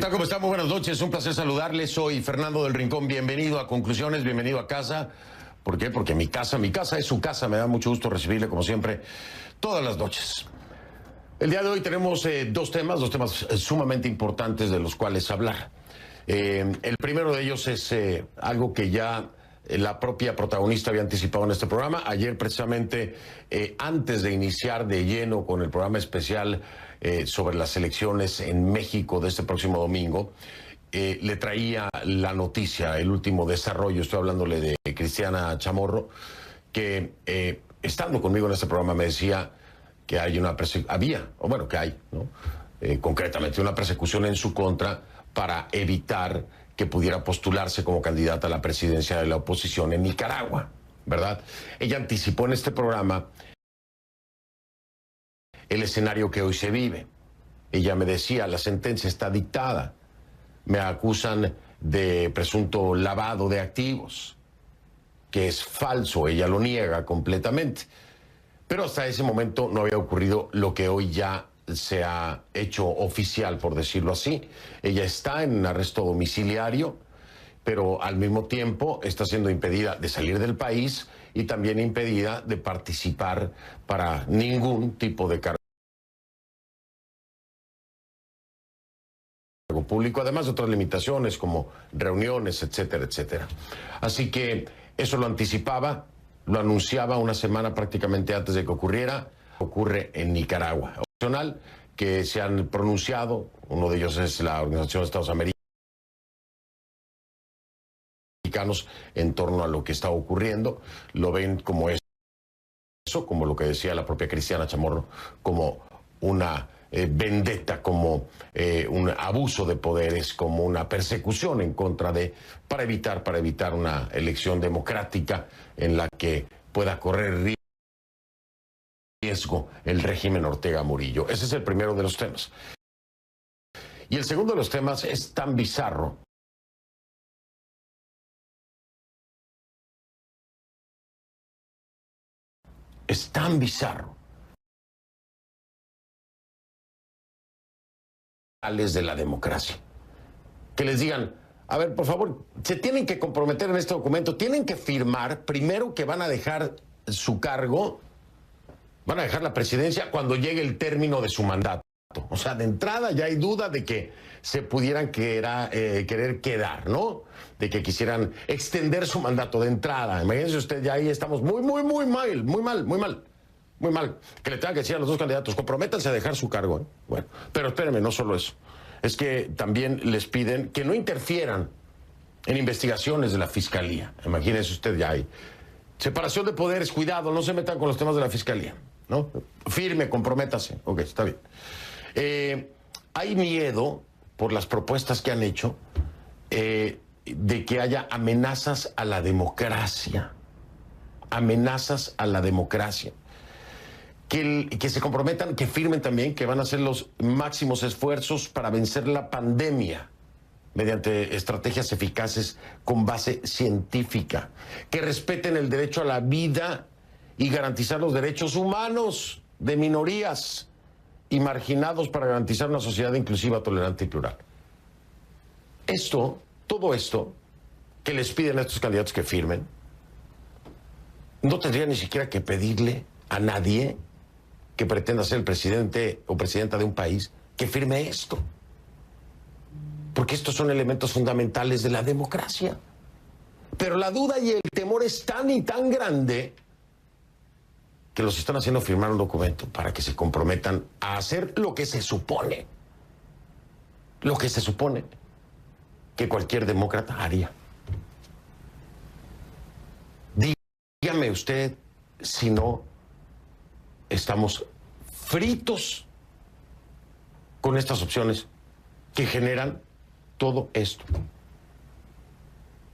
tal? ¿Cómo están? Muy buenas noches. Un placer saludarles. Soy Fernando del Rincón. Bienvenido a Conclusiones, bienvenido a casa. ¿Por qué? Porque mi casa es su casa. Me da mucho gusto recibirle, como siempre, todas las noches. El día de hoy tenemos dos temas sumamente importantes de los cuales hablar. El primero de ellos es algo que ya la propia protagonista había anticipado en este programa. Ayer, precisamente, antes de iniciar de lleno con el programa especial sobre las elecciones en México de este próximo domingo, le traía la noticia, el último desarrollo. Estoy hablándole de Cristiana Chamorro, que estando conmigo en este programa me decía que hay que hay, ¿no? Concretamente una persecución en su contra para evitar que pudiera postularse como candidata a la presidencia de la oposición en Nicaragua, ¿verdad? Ella anticipó en este programa el escenario que hoy se vive. Ella me decía, la sentencia está dictada, me acusan de presunto lavado de activos, que es falso, ella lo niega completamente. Pero hasta ese momento no había ocurrido lo que hoy ya se ha hecho oficial, por decirlo así. Ella está en arresto domiciliario, pero al mismo tiempo está siendo impedida de salir del país y también impedida de participar para ningún tipo de cargo público, además de otras limitaciones como reuniones, etcétera, etcétera. Así que eso lo anticipaba, lo anunciaba una semana prácticamente antes de que ocurriera. Ocurre en Nicaragua. Opcional que se han pronunciado, uno de ellos es la Organización de Estados Americanos, en torno a lo que está ocurriendo. Lo ven como eso, como lo que decía la propia Cristiana Chamorro, como una vendetta, como un abuso de poderes, como una persecución en contra de, para evitar una elección democrática en la que pueda correr riesgo el régimen Ortega Murillo. Ese es el primero de los temas. Y el segundo de los temas es tan bizarro de la democracia. Que les digan, a ver, por favor, se tienen que comprometer en este documento, tienen que firmar primero que van a dejar su cargo, van a dejar la presidencia cuando llegue el término de su mandato. O sea, de entrada ya hay duda de que se pudieran querer quedar, ¿no? De que quisieran extender su mandato de entrada. Imagínense usted, ya ahí estamos muy mal. Que le tengan que decir a los dos candidatos, comprométanse a dejar su cargo, ¿eh? Bueno, pero espérenme, no solo eso. Es que también les piden que no interfieran en investigaciones de la Fiscalía. Imagínense usted, ya hay separación de poderes, cuidado, no se metan con los temas de la Fiscalía, ¿no? Firme, comprométase. Ok, está bien. Hay miedo por las propuestas que han hecho de que haya amenazas a la democracia. Amenazas a la democracia. Que se comprometan, que firmen también que van a hacer los máximos esfuerzos para vencer la pandemia mediante estrategias eficaces con base científica, que respeten el derecho a la vida y garantizar los derechos humanos de minorías y marginados para garantizar una sociedad inclusiva, tolerante y plural. Todo esto que les piden a estos candidatos que firmen, no tendría ni siquiera que pedirle a nadie que pretenda ser el presidente o presidenta de un país que firme esto. Porque estos son elementos fundamentales de la democracia. Pero la duda y el temor es tan y tan grande que los están haciendo firmar un documento para que se comprometan a hacer lo que se supone que cualquier demócrata haría. Dígame usted si no estamos fritos con estas opciones que generan todo esto.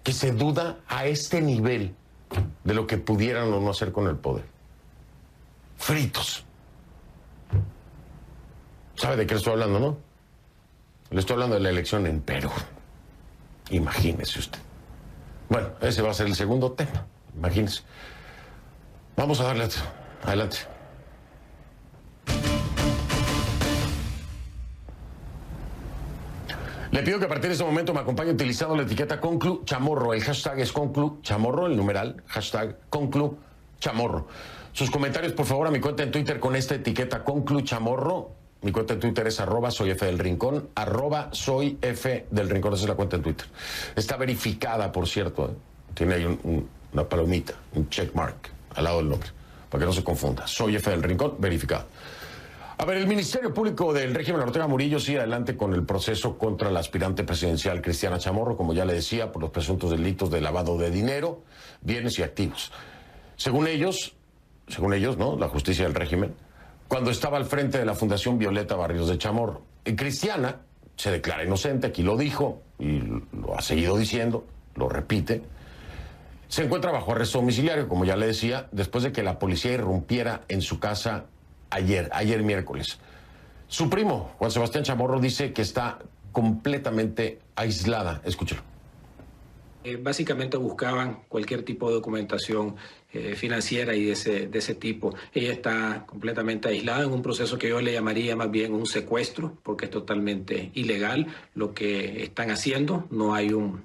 Que se duda a este nivel de lo que pudieran o no hacer con el poder. Fritos. ¿Sabe de qué le estoy hablando, no? Le estoy hablando de la elección en Perú. Imagínese usted. Bueno, ese va a ser el segundo tema. Imagínese. Vamos a darle adelante. Le pido que a partir de este momento me acompañe utilizando la etiqueta Conclu Chamorro. El hashtag es Conclu Chamorro, el numeral, hashtag Conclu Chamorro. Sus comentarios, por favor, a mi cuenta en Twitter con esta etiqueta Conclu Chamorro. Mi cuenta en Twitter es @soyfdelrincón, @soyfdelrincón, esa es la cuenta en Twitter. Está verificada, por cierto, ¿eh? Tiene ahí una palomita, un checkmark al lado del nombre, para que no se confunda. Soy F del Rincón, verificado. A ver, el Ministerio Público del régimen Ortega Murillo sigue adelante con el proceso contra la aspirante presidencial Cristiana Chamorro, como ya le decía, por los presuntos delitos de lavado de dinero, bienes y activos. Según ellos, ¿no? La justicia del régimen, cuando estaba al frente de la Fundación Violeta Barrios de Chamorro. Cristiana se declara inocente, aquí lo dijo y lo ha seguido diciendo, lo repite. Se encuentra bajo arresto domiciliario, como ya le decía, después de que la policía irrumpiera en su casa ayer miércoles. Su primo, Juan Sebastián Chamorro, dice que está completamente aislada. Escúchelo. Básicamente buscaban cualquier tipo de documentación financiera y de ese tipo. Ella está completamente aislada en un proceso que yo le llamaría más bien un secuestro, porque es totalmente ilegal lo que están haciendo. No hay un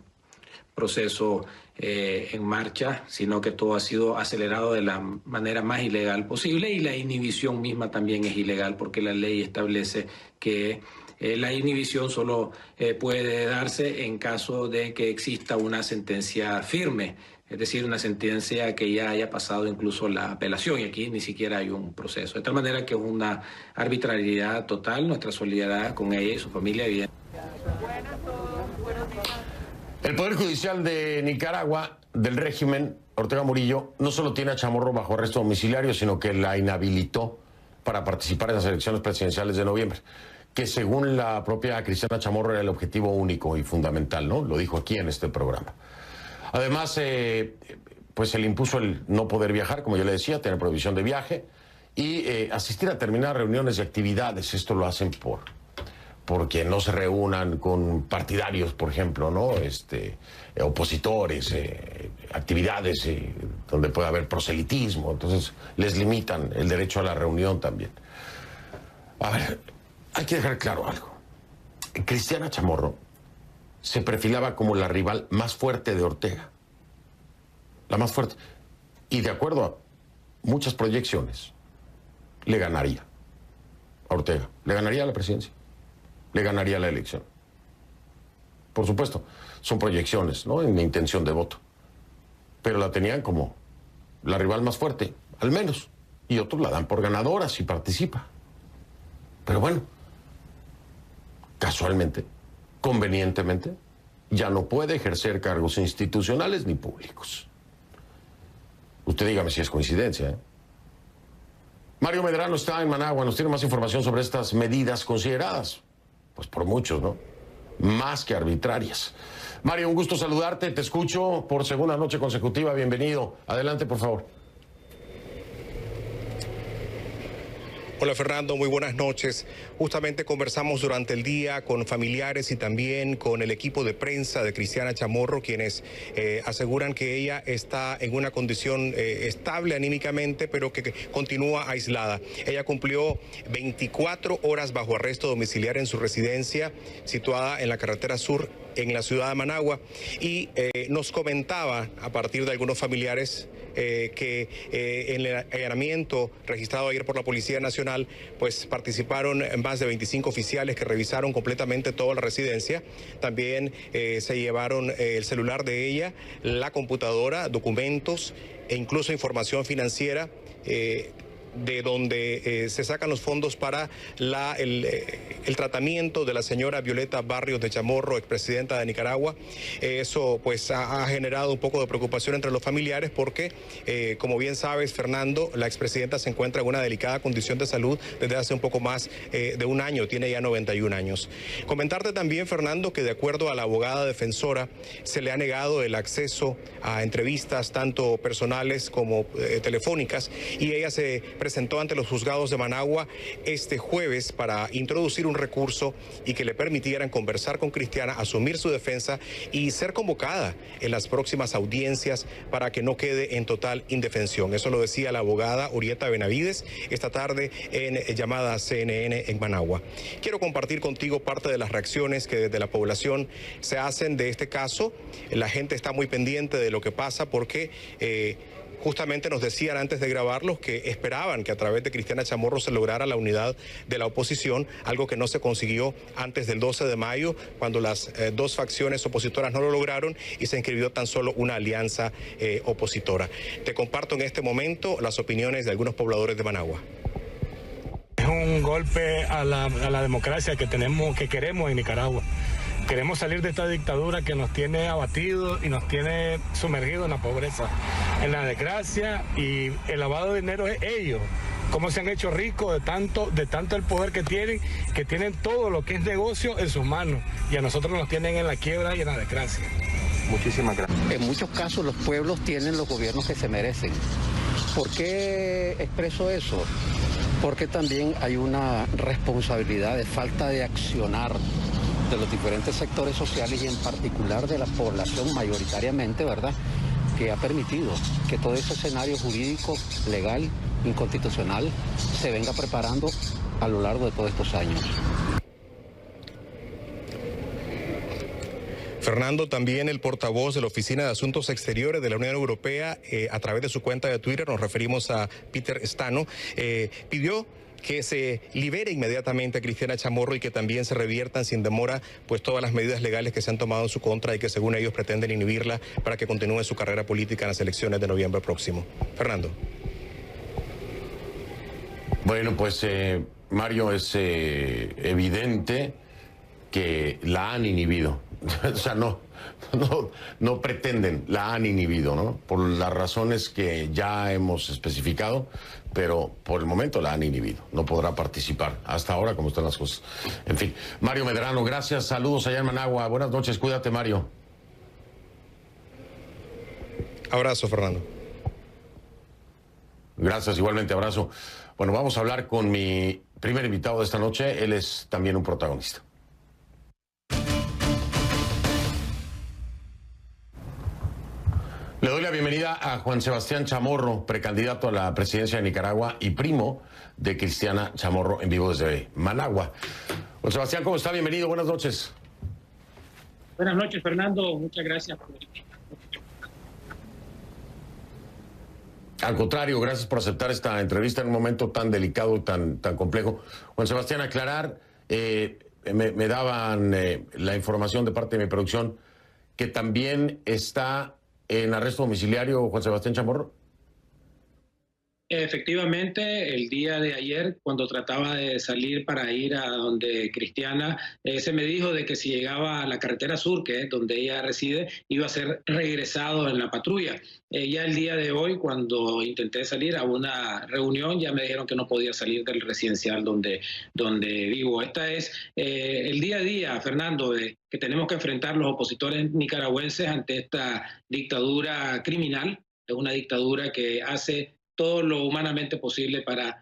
proceso en marcha, sino que todo ha sido acelerado de la manera más ilegal posible, y la inhibición misma también es ilegal, porque la ley establece que la inhibición solo puede darse en caso de que exista una sentencia firme, es decir, una sentencia que ya haya pasado incluso la apelación, y aquí ni siquiera hay un proceso. De tal manera que es una arbitrariedad total. Nuestra solidaridad con ella y su familia, evidente. El Poder Judicial de Nicaragua, del régimen Ortega Murillo, no solo tiene a Chamorro bajo arresto domiciliario, sino que la inhabilitó para participar en las elecciones presidenciales de noviembre, que según la propia Cristiana Chamorro era el objetivo único y fundamental, ¿no? Lo dijo aquí en este programa. Además, pues se le impuso el no poder viajar, como yo le decía, tener prohibición de viaje y asistir a determinadas reuniones y actividades. Esto lo hacen porque no se reúnan con partidarios, por ejemplo, ¿no? Opositores, actividades donde puede haber proselitismo. Entonces les limitan el derecho a la reunión también. A ver, hay que dejar claro algo. Cristiana Chamorro se perfilaba como la rival más fuerte de Ortega. La más fuerte. Y de acuerdo a muchas proyecciones, le ganaría a Ortega. Le ganaría a la presidencia. Le ganaría la elección. Por supuesto, son proyecciones, ¿no? En intención de voto. Pero la tenían como la rival más fuerte, al menos. Y otros la dan por ganadora si participa. Pero bueno, casualmente, convenientemente, ya no puede ejercer cargos institucionales ni públicos. Usted dígame si es coincidencia, ¿eh? Mario Medrano está en Managua, nos tiene más información sobre estas medidas consideradas, pues por muchos, ¿no? Más que arbitrarias. Mario, un gusto saludarte, te escucho por segunda noche consecutiva, bienvenido. Adelante, por favor. Hola Fernando, muy buenas noches. Justamente conversamos durante el día con familiares y también con el equipo de prensa de Cristiana Chamorro, quienes aseguran que ella está en una condición estable anímicamente, pero que continúa aislada. Ella cumplió 24 horas bajo arresto domiciliario en su residencia situada en la carretera sur en la ciudad de Managua, y nos comentaba a partir de algunos familiares que en el allanamiento registrado ayer por la Policía Nacional, pues participaron más de 25 oficiales que revisaron completamente toda la residencia. También se llevaron el celular de ella, la computadora, documentos e incluso información financiera de donde se sacan los fondos para el tratamiento de la señora Violeta Barrios de Chamorro, expresidenta de Nicaragua. Eso pues ha generado un poco de preocupación entre los familiares porque, como bien sabes, Fernando, la expresidenta se encuentra en una delicada condición de salud desde hace un poco más de un año, tiene ya 91 años. Comentarte también, Fernando, que de acuerdo a la abogada defensora, se le ha negado el acceso a entrevistas tanto personales como telefónicas, y ella se presentó ante los juzgados de Managua este jueves para introducir un recurso y que le permitieran conversar con Cristiana, asumir su defensa y ser convocada en las próximas audiencias para que no quede en total indefensión. Eso lo decía la abogada Urieta Benavides esta tarde en llamada CNN en Managua. Quiero compartir contigo parte de las reacciones que desde la población se hacen de este caso. La gente está muy pendiente de lo que pasa porque justamente nos decían antes de grabarlos que esperaban que a través de Cristiana Chamorro se lograra la unidad de la oposición, algo que no se consiguió antes del 12 de mayo, cuando las dos facciones opositoras no lo lograron y se inscribió tan solo una alianza opositora. Te comparto en este momento las opiniones de algunos pobladores de Managua. Es un golpe a la democracia que queremos en Nicaragua. Queremos salir de esta dictadura que nos tiene abatidos y nos tiene sumergidos en la pobreza, en la desgracia, y el lavado de dinero es ellos. Cómo se han hecho ricos de tanto el poder que tienen todo lo que es negocio en sus manos, y a nosotros nos tienen en la quiebra y en la desgracia. Muchísimas gracias. En muchos casos los pueblos tienen los gobiernos que se merecen. ¿Por qué expreso eso? Porque también hay una responsabilidad de falta de accionar de los diferentes sectores sociales y en particular de la población mayoritariamente, ¿verdad?, que ha permitido que todo ese escenario jurídico, legal, inconstitucional, se venga preparando a lo largo de todos estos años. Fernando, también el portavoz de la Oficina de Asuntos Exteriores de la Unión Europea, a través de su cuenta de Twitter, nos referimos a Peter Stano, pidió que se libere inmediatamente a Cristiana Chamorro y que también se reviertan sin demora pues todas las medidas legales que se han tomado en su contra y que según ellos pretenden inhibirla para que continúe su carrera política en las elecciones de noviembre próximo. Fernando. Bueno, pues Mario, es evidente que la han inhibido. O sea, no pretenden, la han inhibido, ¿no? Por las razones que ya hemos especificado, pero por el momento la han inhibido. No podrá participar. Hasta ahora, como están las cosas. En fin. Mario Medrano, gracias. Saludos allá en Managua. Buenas noches. Cuídate, Mario. Abrazo, Fernando. Gracias, igualmente abrazo. Bueno, vamos a hablar con mi primer invitado de esta noche. Él es también un protagonista. Le doy la bienvenida a Juan Sebastián Chamorro, precandidato a la presidencia de Nicaragua y primo de Cristiana Chamorro, en vivo desde Managua. Juan Sebastián, ¿cómo está? Bienvenido, buenas noches. Buenas noches, Fernando. Muchas gracias por el... Al contrario, gracias por aceptar esta entrevista en un momento tan delicado y tan complejo. Juan Sebastián, aclarar, me daban la información de parte de mi producción que también está en arresto domiciliario Juan Sebastián Chamorro. Efectivamente, el día de ayer, cuando trataba de salir para ir a donde Cristiana, se me dijo de que si llegaba a la carretera sur, que es donde ella reside, iba a ser regresado en la patrulla. Ya el día de hoy, cuando intenté salir a una reunión, ya me dijeron que no podía salir del residencial donde vivo. Esta es el día a día, Fernando, que tenemos que enfrentar los opositores nicaragüenses ante esta dictadura criminal, es una dictadura que hace todo lo humanamente posible para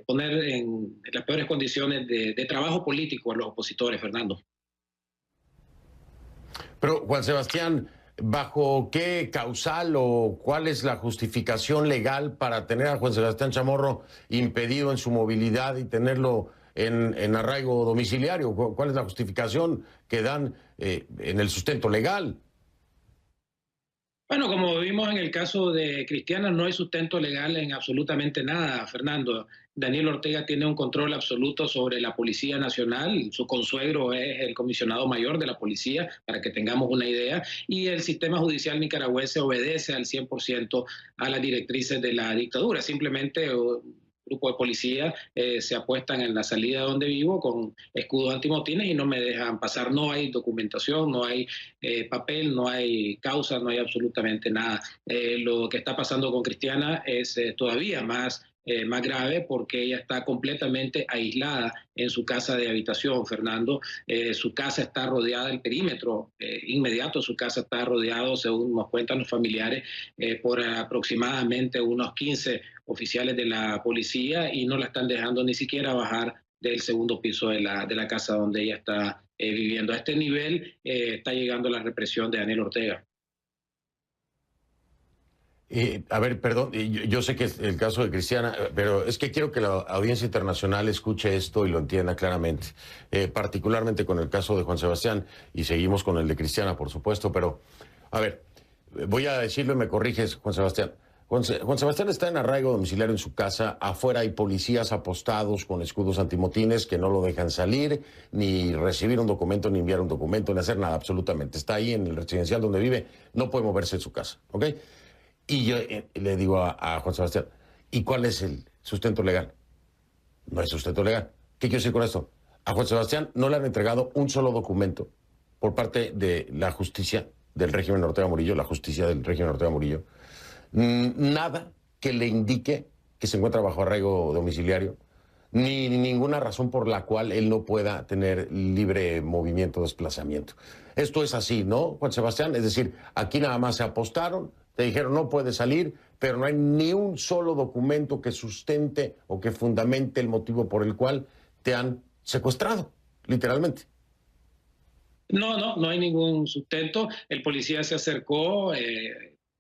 poner en las peores condiciones de trabajo político a los opositores, Fernando. Pero, Juan Sebastián, ¿bajo qué causal o cuál es la justificación legal para tener a Juan Sebastián Chamorro impedido en su movilidad y tenerlo en arraigo domiciliario? ¿Cuál es la justificación que dan en el sustento legal? Bueno, como vimos en el caso de Cristiana, no hay sustento legal en absolutamente nada, Fernando. Daniel Ortega tiene un control absoluto sobre la Policía Nacional, su consuegro es el comisionado mayor de la policía, para que tengamos una idea, y el sistema judicial nicaragüense obedece al 100% a las directrices de la dictadura. Simplemente grupo de policía se apuestan en la salida donde vivo con escudos antimotines y no me dejan pasar. No hay documentación, no hay papel, no hay causa, no hay absolutamente nada. Lo que está pasando con Cristiana es todavía más más grave porque ella está completamente aislada en su casa de habitación, Fernando. Su casa está rodeada, el perímetro inmediato de su casa está rodeado, según nos cuentan los familiares, por aproximadamente unos 15 oficiales de la policía y no la están dejando ni siquiera bajar del segundo piso de la casa donde ella está viviendo. A este nivel está llegando la represión de Daniel Ortega. A ver, perdón, yo sé que es el caso de Cristiana, pero es que quiero que la audiencia internacional escuche esto y lo entienda claramente, particularmente con el caso de Juan Sebastián, y seguimos con el de Cristiana, por supuesto, pero, a ver, voy a decirlo y me corriges, Juan Sebastián. Juan Sebastián está en arraigo domiciliario en su casa. Afuera hay policías apostados con escudos antimotines que no lo dejan salir, ni recibir un documento, ni enviar un documento, ni hacer nada, absolutamente. Está ahí en el residencial donde vive, no puede moverse de su casa, ¿ok? Y yo le digo a Juan Sebastián, ¿y cuál es el sustento legal? No hay sustento legal. ¿Qué quiero decir con esto? A Juan Sebastián no le han entregado un solo documento por parte de la justicia del régimen Ortega Murillo, la justicia del régimen Ortega Murillo. Nada que le indique que se encuentra bajo arraigo domiciliario, ni ninguna razón por la cual él no pueda tener libre movimiento, desplazamiento. Esto es así, ¿no, Juan Sebastián? Es decir, aquí nada más se apostaron, te dijeron no puedes salir, pero no hay ni un solo documento que sustente o que fundamente el motivo por el cual te han secuestrado, literalmente. No hay ningún sustento. El policía se acercó,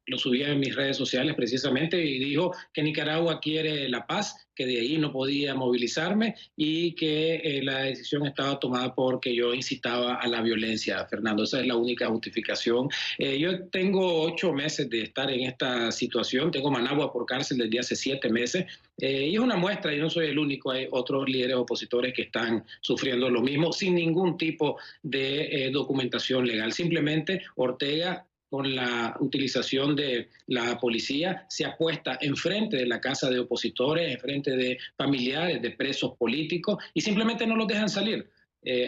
lo subía en mis redes sociales precisamente y dijo que Nicaragua quiere la paz, que de ahí no podía movilizarme y que la decisión estaba tomada porque yo incitaba a la violencia, Fernando. Esa es la única justificación. Yo tengo 8 meses de estar en esta situación, tengo Managua por cárcel desde hace 7 meses y es una muestra, y no soy el único, hay otros líderes opositores que están sufriendo lo mismo sin ningún tipo de documentación legal. Simplemente Ortega, con la utilización de la policía, se apuesta enfrente de la casa de opositores, enfrente de familiares de presos políticos y simplemente no los dejan salir.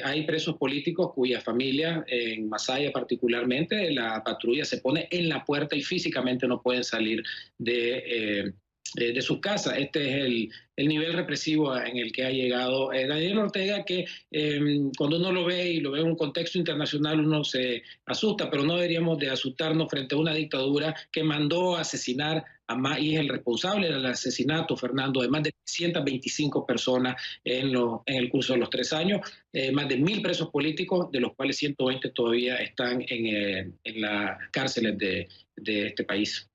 Hay presos políticos cuya familia, en Masaya particularmente, la patrulla se pone en la puerta y físicamente no pueden salir de sus casas. Este es el nivel represivo en el que ha llegado Daniel Ortega, que cuando uno lo ve y lo ve en un contexto internacional uno se asusta, pero no deberíamos de asustarnos frente a una dictadura que mandó a asesinar a más, y es el responsable del asesinato, Fernando, de más de 125 personas en el curso de los 3 años, más de 1.000 presos políticos, de los cuales 120 todavía están en las cárceles de este país.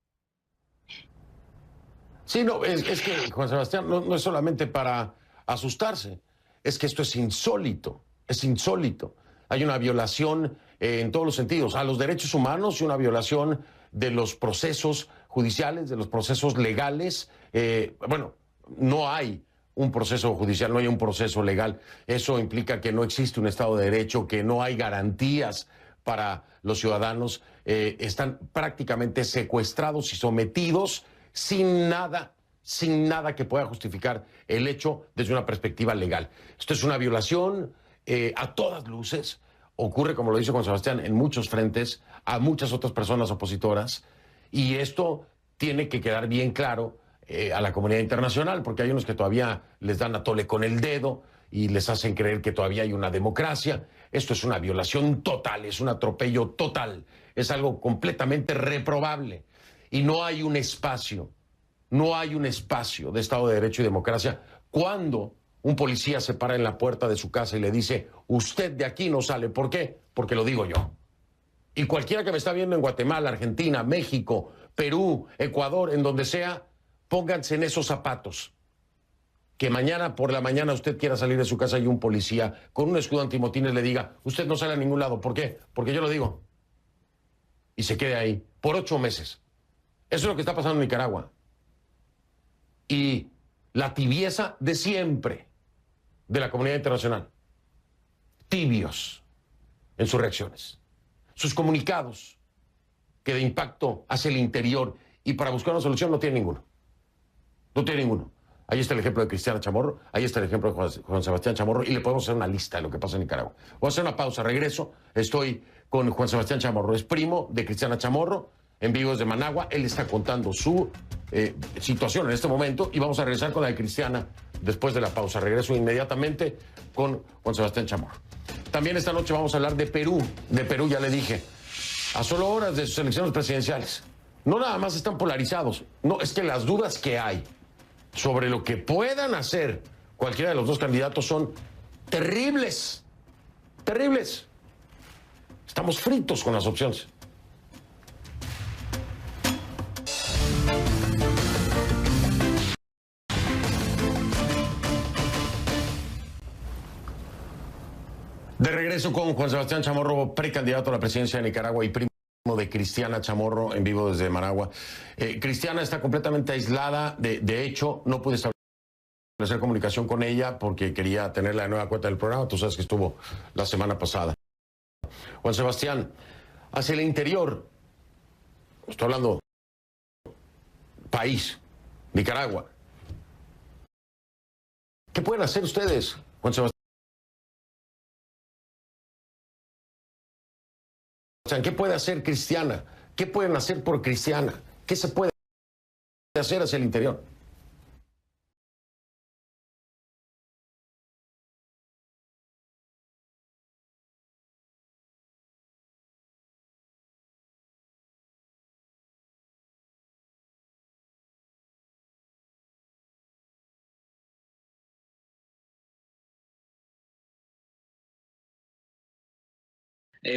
Sí, no, es que, Juan Sebastián, no es solamente para asustarse, es que esto es insólito, es insólito. Hay una violación en todos los sentidos, a los derechos humanos y una violación de los procesos judiciales, de los procesos legales. Bueno, no hay un proceso judicial, no hay un proceso legal. Eso implica que no existe un Estado de Derecho, que no hay garantías para los ciudadanos. Están prácticamente secuestrados y sometidos sin nada que pueda justificar el hecho desde una perspectiva legal. Esto es una violación a todas luces. Ocurre, como lo dice Juan Sebastián, en muchos frentes, a muchas otras personas opositoras, y esto tiene que quedar bien claro a la comunidad internacional, porque hay unos que todavía les dan a tole con el dedo y les hacen creer que todavía hay una democracia. Esto es una violación total, es un atropello total, es algo completamente reprobable. Y no hay un espacio de Estado de Derecho y democracia cuando un policía se para en la puerta de su casa y le dice, usted de aquí no sale. ¿Por qué? Porque lo digo yo. Y cualquiera que me está viendo en Guatemala, Argentina, México, Perú, Ecuador, en donde sea, pónganse en esos zapatos. Que mañana por la mañana usted quiera salir de su casa y un policía con un escudo antimotines le diga, usted no sale a ningún lado. ¿Por qué? Porque yo lo digo. Y se quede ahí por 8 meses. Eso es lo que está pasando en Nicaragua. Y la tibieza de siempre de la comunidad internacional. Tibios en sus reacciones. Sus comunicados que de impacto hacia el interior y para buscar una solución no tiene ninguno. No tiene ninguno. Ahí está el ejemplo de Cristiana Chamorro, ahí está el ejemplo de Juan Sebastián Chamorro y le podemos hacer una lista de lo que pasa en Nicaragua. Voy a hacer una pausa, regreso. Estoy con Juan Sebastián Chamorro, es primo de Cristiana Chamorro. en vivo desde Managua. Él está contando su situación en este momento y vamos a regresar con la de Cristiana después de la pausa. Regreso inmediatamente con Juan Sebastián Chamorro. También esta noche vamos a hablar de Perú. De Perú, ya le dije, a solo horas de sus elecciones presidenciales. No nada más están polarizados, no, es que las dudas que hay sobre lo que puedan hacer cualquiera de los dos candidatos son terribles, terribles. Estamos fritos con las opciones. De regreso con Juan Sebastián Chamorro, precandidato a la presidencia de Nicaragua y primo de Cristiana Chamorro, en vivo desde Managua. Cristiana está completamente aislada, de hecho no pude establecer comunicación con ella porque quería tenerla de nueva cuenta del programa. Tú sabes que estuvo la semana pasada. Juan Sebastián, hacia el interior, estoy hablando país, Nicaragua. ¿Qué pueden hacer ustedes, Juan Sebastián? ¿Qué puede hacer Cristiana? ¿Qué pueden hacer por Cristiana? ¿Qué se puede hacer hacia el interior?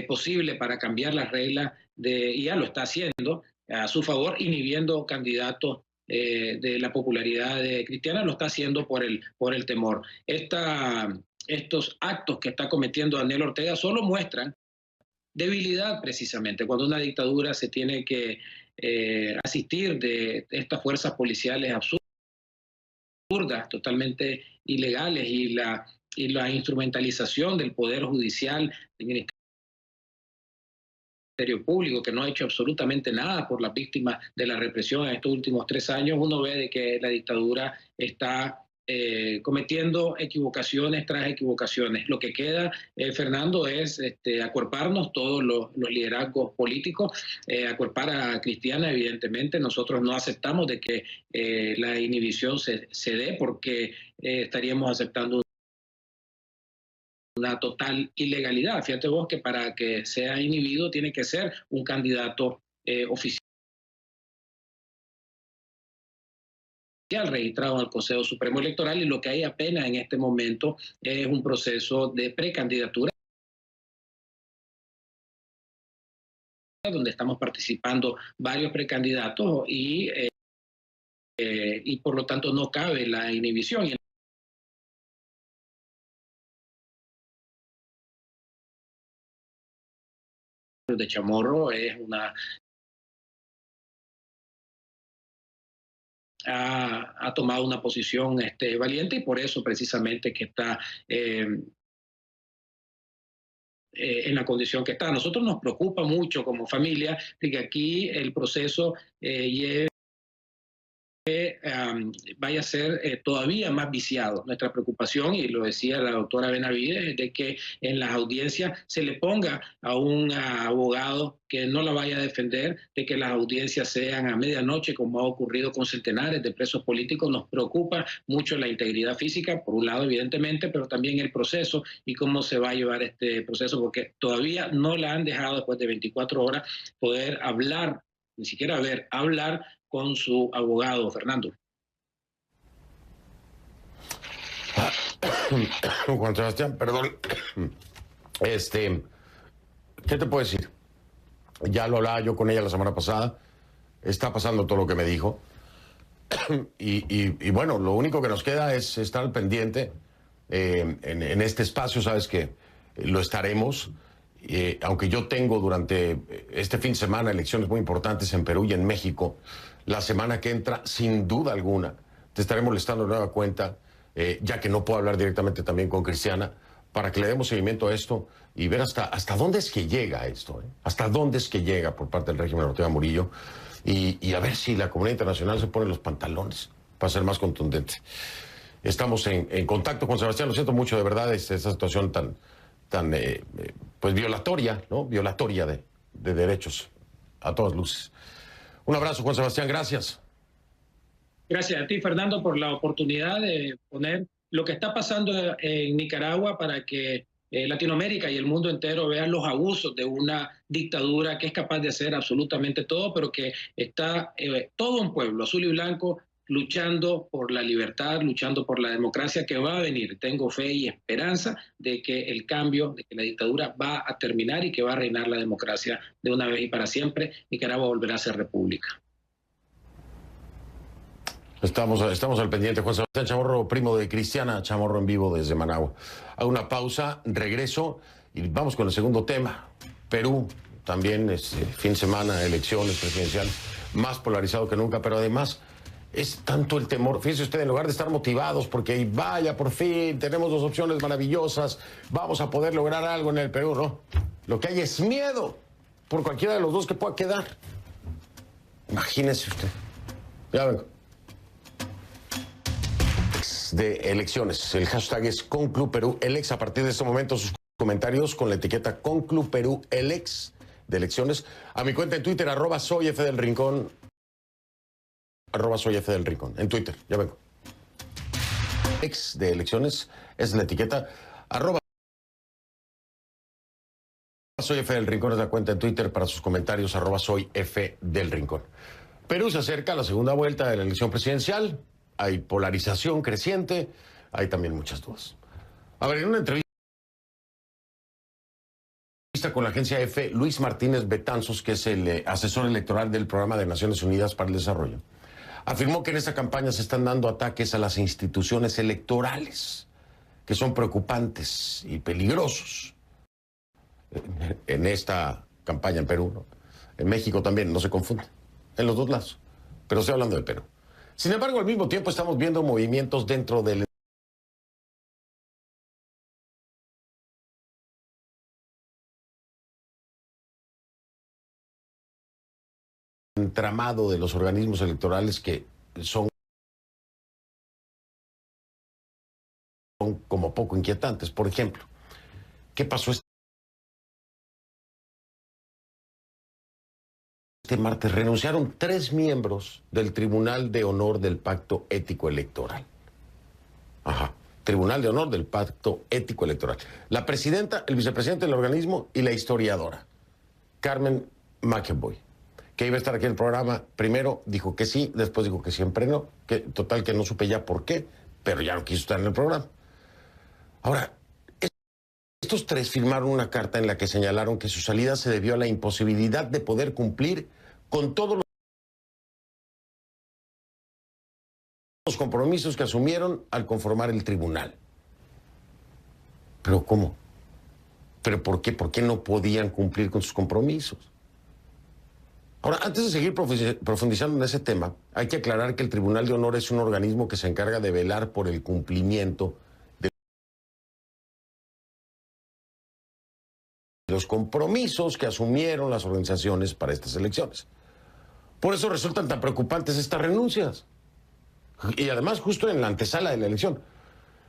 Posible para cambiar las reglas y ya lo está haciendo a su favor, inhibiendo candidatos de la popularidad de Cristiana, lo está haciendo por el temor. Estos actos que está cometiendo Daniel Ortega solo muestran debilidad precisamente. Cuando una dictadura se tiene que asistir de estas fuerzas policiales absurdas, totalmente ilegales, y la instrumentalización del Poder Judicial, del Ministerio Público, que no ha hecho absolutamente nada por las víctimas de la represión en estos últimos 3 años, uno ve de que la dictadura está cometiendo equivocaciones tras equivocaciones. Lo que queda, Fernando, es acuerparnos todos los liderazgos políticos, acuerpar a Cristiana. Evidentemente nosotros no aceptamos de que la inhibición se dé, porque estaríamos aceptando una total ilegalidad. Fíjate vos que para que sea inhibido tiene que ser un candidato oficial registrado en el Consejo Supremo Electoral, y lo que hay apenas en este momento es un proceso de precandidatura donde estamos participando varios precandidatos y por lo tanto no cabe la inhibición. De Chamorro es ha tomado una posición valiente, y por eso precisamente que está en la condición que está. A nosotros nos preocupa mucho como familia de que aquí el proceso vaya a ser todavía más viciado. Nuestra preocupación, y lo decía la doctora Benavides, es de que en las audiencias se le ponga a un abogado que no la vaya a defender, de que las audiencias sean a medianoche, como ha ocurrido con centenares de presos políticos. Nos preocupa mucho la integridad física, por un lado, evidentemente, pero también el proceso y cómo se va a llevar este proceso, porque todavía no la han dejado, después de 24 horas, poder hablar, ni siquiera hablar con su abogado, Fernando. Juan Sebastián, perdón. ¿Qué te puedo decir? Ya lo hablaba yo con ella la semana pasada. Está pasando todo lo que me dijo. Y bueno, lo único que nos queda es estar al pendiente en este espacio. Sabes que lo estaremos. Aunque yo tengo durante este fin de semana elecciones muy importantes en Perú y en México, la semana que entra, sin duda alguna, te estaré molestando de nueva cuenta, ya que no puedo hablar directamente también con Cristiana, para que le demos seguimiento a esto y ver hasta dónde es que llega esto, hasta dónde es que llega por parte del régimen Ortega Murillo, y a ver si la comunidad internacional se pone los pantalones para ser más contundente. Estamos en contacto con Sebastián. Lo siento mucho, de verdad, esta situación tan pues violatoria, ¿no? Violatoria de derechos a todas luces. Un abrazo, Juan Sebastián, gracias. Gracias a ti, Fernando, por la oportunidad de poner lo que está pasando en Nicaragua para que Latinoamérica y el mundo entero vean los abusos de una dictadura que es capaz de hacer absolutamente todo, pero que está todo un pueblo azul y blanco luchando por la libertad, luchando por la democracia que va a venir. Tengo fe y esperanza de que el cambio, de que la dictadura va a terminar y que va a reinar la democracia de una vez y para siempre. Nicaragua volverá a ser república. Estamos al pendiente. Juan Sebastián Chamorro, primo de Cristiana Chamorro, en vivo desde Managua. Hago una pausa, regreso y vamos con el segundo tema. Perú, también fin de semana, elecciones presidenciales, más polarizado que nunca, pero además es tanto el temor. Fíjese usted, en lugar de estar motivados porque vaya, por fin, tenemos dos opciones maravillosas, vamos a poder lograr algo en el Perú, ¿no? Lo que hay es miedo por cualquiera de los dos que pueda quedar. Imagínese usted. Ya vengo. De elecciones. El hashtag es ConcluPerúElex. A partir de este momento, sus comentarios con la etiqueta ConcluPerúElex de elecciones. A mi cuenta en Twitter, @soyfdelrincón. @soyfdelrincón. En Twitter, ya vengo. Ex de elecciones es la etiqueta. @soyfdelrincón es la cuenta en Twitter para sus comentarios. @soyfdelrincón. Perú se acerca a la segunda vuelta de la elección presidencial. Hay polarización creciente, hay también muchas dudas. A ver, en una entrevista con la agencia EFE, Luis Martínez Betanzos, que es el asesor electoral del Programa de Naciones Unidas para el Desarrollo, afirmó que en esta campaña se están dando ataques a las instituciones electorales, que son preocupantes y peligrosos. En esta campaña en Perú, ¿no? En México también, no se confunde, en los dos lados, pero estoy hablando de Perú. Sin embargo, al mismo tiempo estamos viendo movimientos dentro del entramado de los organismos electorales que son como poco inquietantes. Por ejemplo, ¿qué pasó este martes? Renunciaron 3 miembros del Tribunal de Honor del Pacto Ético Electoral. Tribunal de Honor del Pacto Ético Electoral. La presidenta, el vicepresidente del organismo y la historiadora, Carmen McEvoy, que iba a estar aquí en el programa. Primero dijo que sí, después dijo que siempre no. Que, total, que no supe ya por qué, pero ya no quiso estar en el programa. Ahora, estos 3 firmaron una carta en la que señalaron que su salida se debió a la imposibilidad de poder cumplir con todos los compromisos que asumieron al conformar el tribunal. ¿Pero cómo? ¿Pero por qué? ¿Por qué no podían cumplir con sus compromisos? Ahora, antes de seguir profundizando en ese tema, hay que aclarar que el Tribunal de Honor es un organismo que se encarga de velar por el cumplimiento de los compromisos que asumieron las organizaciones para estas elecciones. Por eso resultan tan preocupantes estas renuncias. Y además justo en la antesala de la elección.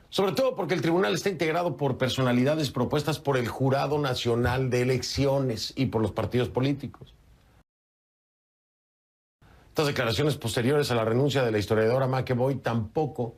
Sobre todo porque el tribunal está integrado por personalidades propuestas por el Jurado Nacional de Elecciones y por los partidos políticos. Estas declaraciones posteriores a la renuncia de la historiadora McEvoy tampoco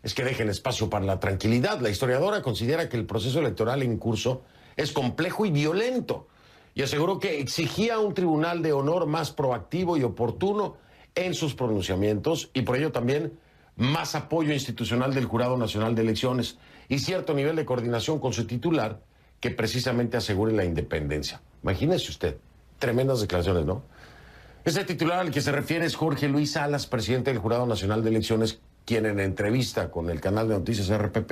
es que dejen espacio para la tranquilidad. La historiadora considera que el proceso electoral en curso es complejo y violento y aseguró que exigía un tribunal de honor más proactivo y oportuno en sus pronunciamientos y por ello también más apoyo institucional del Jurado Nacional de Elecciones y cierto nivel de coordinación con su titular que precisamente asegure la independencia. Imagínese usted, tremendas declaraciones, ¿no? Ese titular al que se refiere es Jorge Luis Salas, presidente del Jurado Nacional de Elecciones, quien en entrevista con el canal de noticias RPP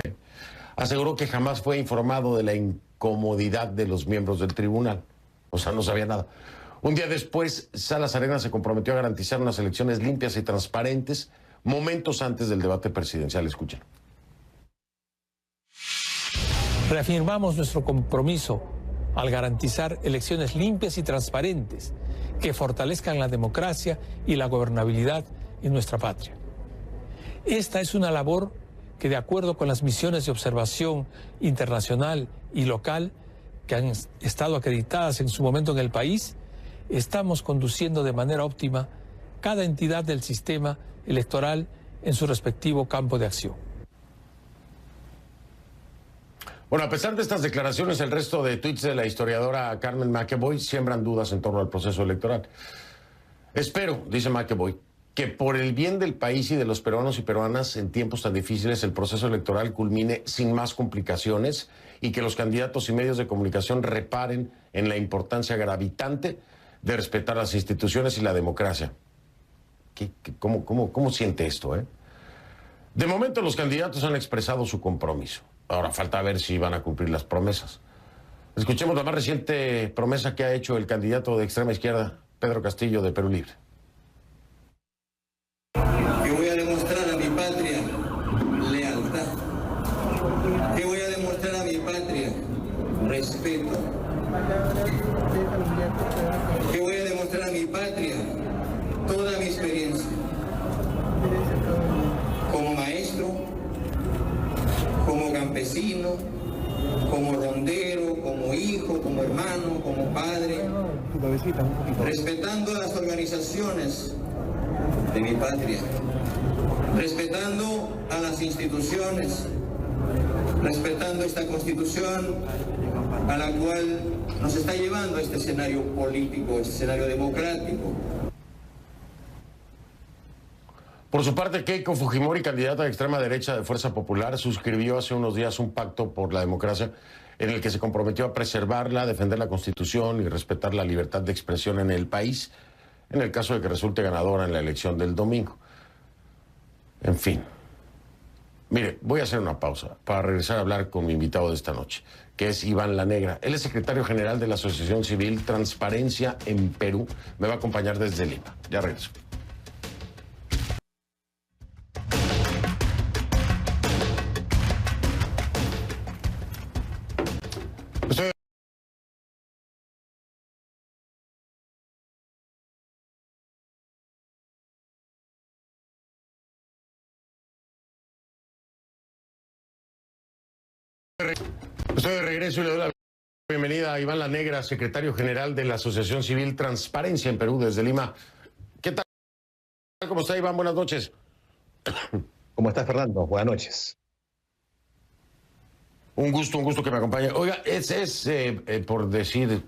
aseguró que jamás fue informado de la incomodidad de los miembros del tribunal. O sea, no sabía nada. Un día después, Salas Arenas se comprometió a garantizar unas elecciones limpias y transparentes momentos antes del debate presidencial. Escuchen. Reafirmamos nuestro compromiso al garantizar elecciones limpias y transparentes que fortalezcan la democracia y la gobernabilidad en nuestra patria. Esta es una labor que, de acuerdo con las misiones de observación internacional y local que han estado acreditadas en su momento en el país, estamos conduciendo de manera óptima cada entidad del sistema electoral en su respectivo campo de acción. Bueno, a pesar de estas declaraciones, el resto de tweets de la historiadora Carmen McEvoy siembran dudas en torno al proceso electoral. Espero, dice McEvoy, que por el bien del país y de los peruanos y peruanas en tiempos tan difíciles el proceso electoral culmine sin más complicaciones y que los candidatos y medios de comunicación reparen en la importancia gravitante de respetar las instituciones y la democracia. ¿Cómo siente esto, eh? De momento los candidatos han expresado su compromiso. Ahora falta ver si van a cumplir las promesas. Escuchemos la más reciente promesa que ha hecho el candidato de extrema izquierda, Pedro Castillo, de Perú Libre. Que voy a demostrar a mi patria lealtad. Que voy a demostrar a mi patria respeto. Que voy a demostrar a mi patria toda mi experiencia. Como maestro, como campesino, como rondero, como hijo, como hermano, como padre, respetando a las organizaciones de mi patria, respetando a las instituciones, respetando esta Constitución a la cual nos está llevando a este escenario político, este escenario democrático. Por su parte, Keiko Fujimori, candidata de extrema derecha de Fuerza Popular, suscribió hace unos días un pacto por la democracia en el que se comprometió a preservarla, defender la Constitución y respetar la libertad de expresión en el país, en el caso de que resulte ganadora en la elección del domingo. En fin. Mire, voy a hacer una pausa para regresar a hablar con mi invitado de esta noche, que es Iván La Negra. Él es secretario general de la Asociación Civil Transparencia en Perú. Me va a acompañar desde Lima. Ya regreso. Estoy de regreso y le doy la bienvenida a Iván La Negra, secretario general de la Asociación Civil Transparencia en Perú, desde Lima. ¿Qué tal? ¿Cómo está, Iván? Buenas noches. ¿Cómo estás, Fernando? Buenas noches. Un gusto que me acompañe. Oiga, por decir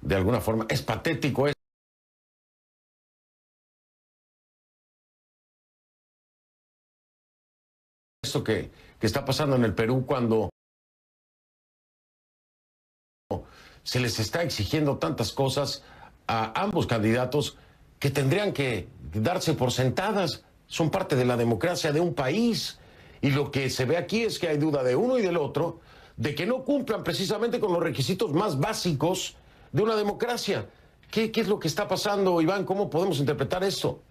de alguna forma, es patético esto que está pasando en el Perú cuando se les está exigiendo tantas cosas a ambos candidatos que tendrían que darse por sentadas. Son parte de la democracia de un país. Y lo que se ve aquí es que hay duda de uno y del otro de que no cumplan precisamente con los requisitos más básicos de una democracia. ¿Qué es lo que está pasando, Iván? ¿Cómo podemos interpretar esto?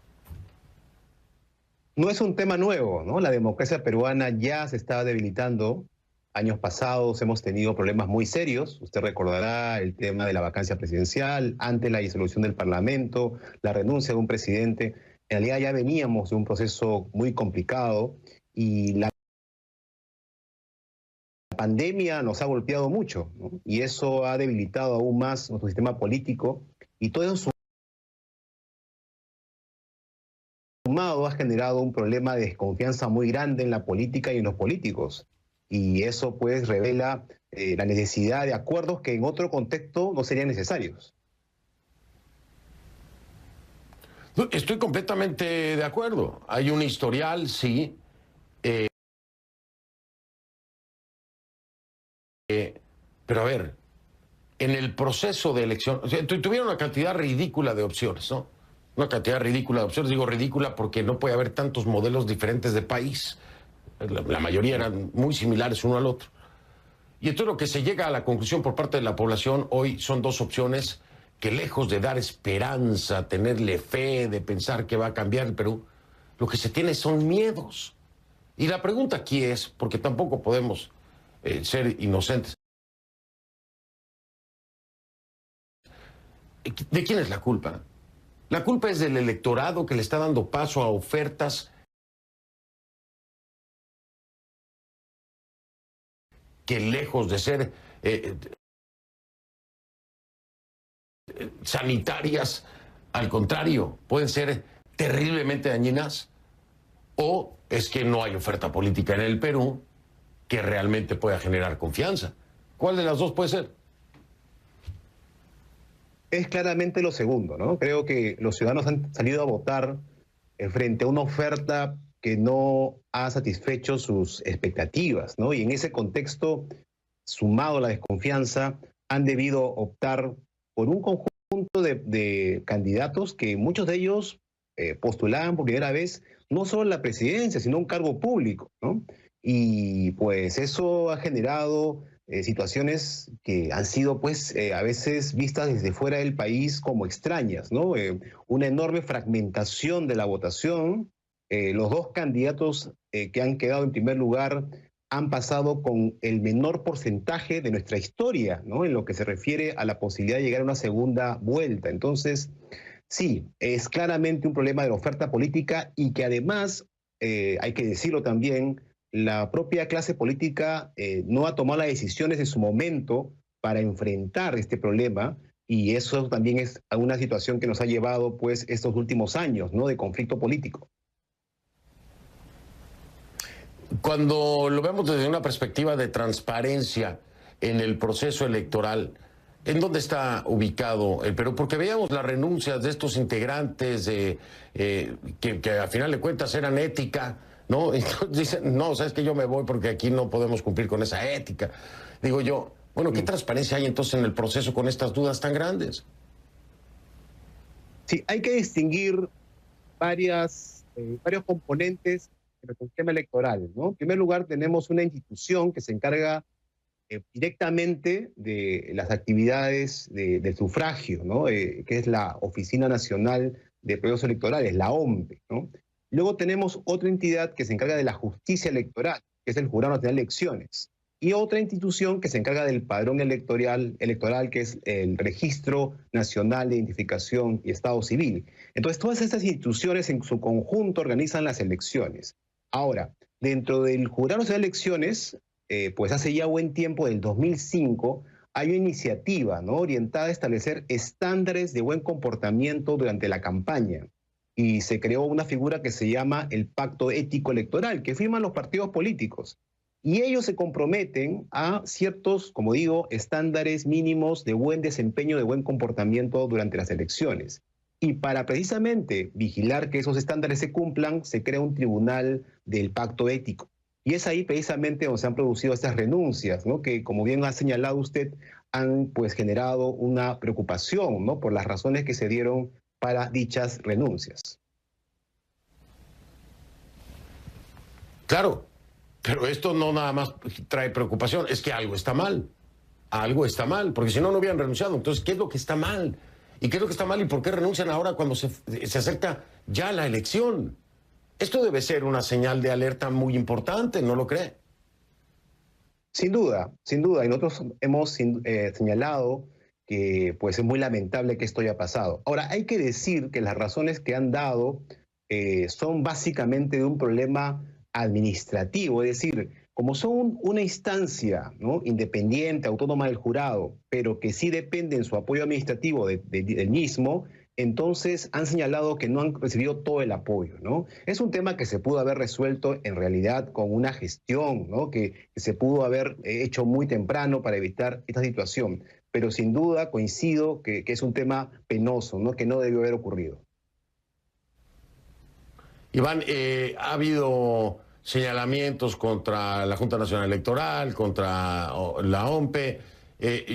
No es un tema nuevo, ¿no? La democracia peruana ya se está debilitando. Años pasados hemos tenido problemas muy serios. Usted recordará el tema de la vacancia presidencial, antes la disolución del Parlamento, la renuncia de un presidente. En realidad ya veníamos de un proceso muy complicado y la pandemia nos ha golpeado mucho, ¿no? Y eso ha debilitado aún más nuestro sistema político y todo eso sumado ha generado un problema de desconfianza muy grande en la política y en los políticos. Y eso pues revela la necesidad de acuerdos que en otro contexto no serían necesarios. Estoy completamente de acuerdo. Hay un historial, sí. Pero a ver, en el proceso de elección, o sea, tuvieron una cantidad ridícula de opciones, ¿no? Una cantidad ridícula de opciones. Digo ridícula porque no puede haber tantos modelos diferentes de país. La mayoría eran muy similares uno al otro. Y entonces lo que se llega a la conclusión por parte de la población hoy son dos opciones que, lejos de dar esperanza, tenerle fe, de pensar que va a cambiar el Perú, lo que se tiene son miedos. Y la pregunta aquí es, porque tampoco podemos ser inocentes, ¿de quién es la culpa? La culpa es del electorado que le está dando paso a ofertas que, lejos de ser sanitarias, al contrario, pueden ser terriblemente dañinas, o es que no hay oferta política en el Perú que realmente pueda generar confianza. ¿Cuál de las dos puede ser? Es claramente lo segundo, ¿no? Creo que los ciudadanos han salido a votar frente a una oferta que no ha satisfecho sus expectativas, ¿no? Y en ese contexto, sumado a la desconfianza, han debido optar por un conjunto de candidatos que muchos de ellos postulaban por primera vez no solo la presidencia, sino un cargo público, ¿no? Y pues eso ha generado situaciones que han sido pues a veces vistas desde fuera del país como extrañas, ¿no? Una enorme fragmentación de la votación. Los dos candidatos que han quedado en primer lugar han pasado con el menor porcentaje de nuestra historia, ¿no? En lo que se refiere a la posibilidad de llegar a una segunda vuelta. Entonces, sí, es claramente un problema de la oferta política y que además, hay que decirlo también, la propia clase política no ha tomado las decisiones en su momento para enfrentar este problema, y eso también es una situación que nos ha llevado pues estos últimos años, ¿no? De conflicto político. Cuando lo vemos desde una perspectiva de transparencia en el proceso electoral, ¿en dónde está ubicado el Perú? Porque veíamos las renuncias de estos integrantes que a final de cuentas eran ética, ¿no? Entonces dicen, no, sabes que yo me voy porque aquí no podemos cumplir con esa ética. Digo yo, bueno, ¿qué transparencia hay entonces en el proceso con estas dudas tan grandes? Sí, hay que distinguir varios componentes del sistema electoral, ¿no? En primer lugar, tenemos una institución que se encarga directamente de las actividades del sufragio, ¿no? Que es la Oficina Nacional de Procesos Electorales, la OMPE, ¿no? Luego tenemos otra entidad que se encarga de la justicia electoral, que es el Jurado Nacional de Elecciones, y otra institución que se encarga del padrón electoral, que es el Registro Nacional de Identificación y Estado Civil. Entonces, todas estas instituciones en su conjunto organizan las elecciones. Ahora, dentro del Jurado Nacional de Elecciones, pues hace ya buen tiempo, del 2005, hay una iniciativa, ¿no? Orientada a establecer estándares de buen comportamiento durante la campaña. Y se creó una figura que se llama el Pacto Ético Electoral, que firman los partidos políticos. Y ellos se comprometen a ciertos, como digo, estándares mínimos de buen desempeño, de buen comportamiento durante las elecciones. Y para precisamente vigilar que esos estándares se cumplan, se crea un tribunal del pacto ético. Y es ahí precisamente donde se han producido estas renuncias, ¿no? Que, como bien ha señalado usted, han pues generado una preocupación, ¿no? Por las razones que se dieron para dichas renuncias. Claro, pero esto no nada más trae preocupación, es que algo está mal. Algo está mal, porque si no, no hubieran renunciado. Entonces, ¿qué es lo que está mal? ¿Y qué es lo que está mal y por qué renuncian ahora cuando se acerca ya la elección? Esto debe ser una señal de alerta muy importante, ¿no lo cree? Sin duda, sin duda. Y nosotros hemos señalado que pues es muy lamentable que esto haya pasado. Ahora, hay que decir que las razones que han dado son básicamente de un problema administrativo, es decir, como son una instancia, ¿no? Independiente, autónoma del jurado, pero que sí depende en su apoyo administrativo del mismo, entonces han señalado que no han recibido todo el apoyo, ¿no? Es un tema que se pudo haber resuelto en realidad con una gestión, ¿no? Que se pudo haber hecho muy temprano para evitar esta situación, pero sin duda coincido que es un tema penoso, ¿no? Que no debió haber ocurrido. Iván, ha habido señalamientos contra la Junta Nacional Electoral, contra la OMPE.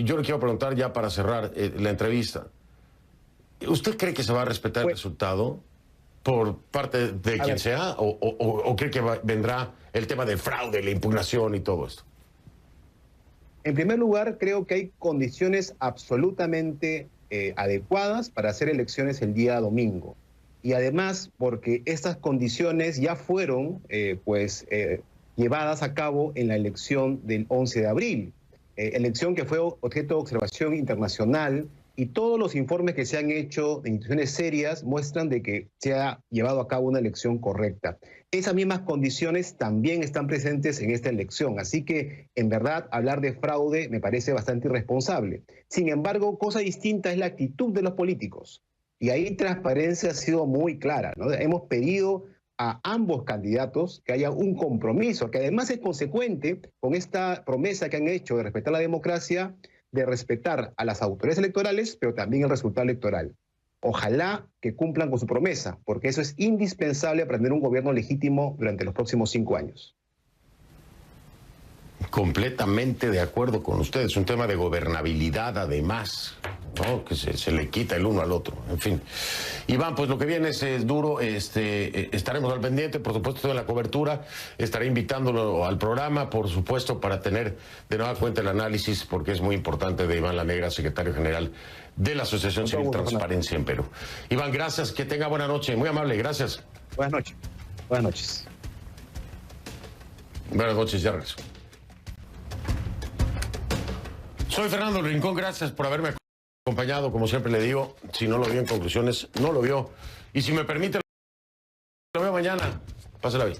Yo le quiero preguntar ya para cerrar la entrevista. ¿Usted cree que se va a respetar el resultado por parte de quien sea? ¿O cree que vendrá el tema del fraude, la impugnación y todo esto? En primer lugar, creo que hay condiciones absolutamente adecuadas para hacer elecciones el día domingo. Y además, porque estas condiciones ya fueron llevadas a cabo en la elección del 11 de abril. Elección que fue objeto de observación internacional y todos los informes que se han hecho de instituciones serias muestran de que se ha llevado a cabo una elección correcta. Esas mismas condiciones también están presentes en esta elección, así que en verdad hablar de fraude me parece bastante irresponsable. Sin embargo, cosa distinta es la actitud de los políticos, y ahí transparencia ha sido muy clara, ¿no? Hemos pedido a ambos candidatos que haya un compromiso, que además es consecuente con esta promesa que han hecho de respetar la democracia, de respetar a las autoridades electorales, pero también el resultado electoral. Ojalá que cumplan con su promesa, porque eso es indispensable para tener un gobierno legítimo durante los próximos 5 años. Completamente de acuerdo con ustedes. Es un tema de gobernabilidad, además, ¿no? Que se le quita el uno al otro. En fin. Iván, pues lo que viene es duro. Estaremos al pendiente, por supuesto, de la cobertura. Estaré invitándolo al programa, por supuesto, para tener de nueva cuenta el análisis, porque es muy importante, de Iván La Negra, secretario general de la Asociación Civil Transparencia en Perú. Iván, gracias. Que tenga buena noche. Muy amable. Gracias. Buenas noches. Buenas noches. Buenas noches. Ya regreso. Soy Fernando del Rincón, gracias por haberme acompañado, como siempre le digo, si no lo vio en conclusiones, no lo vio, y si me permite, lo veo mañana, pásela bien.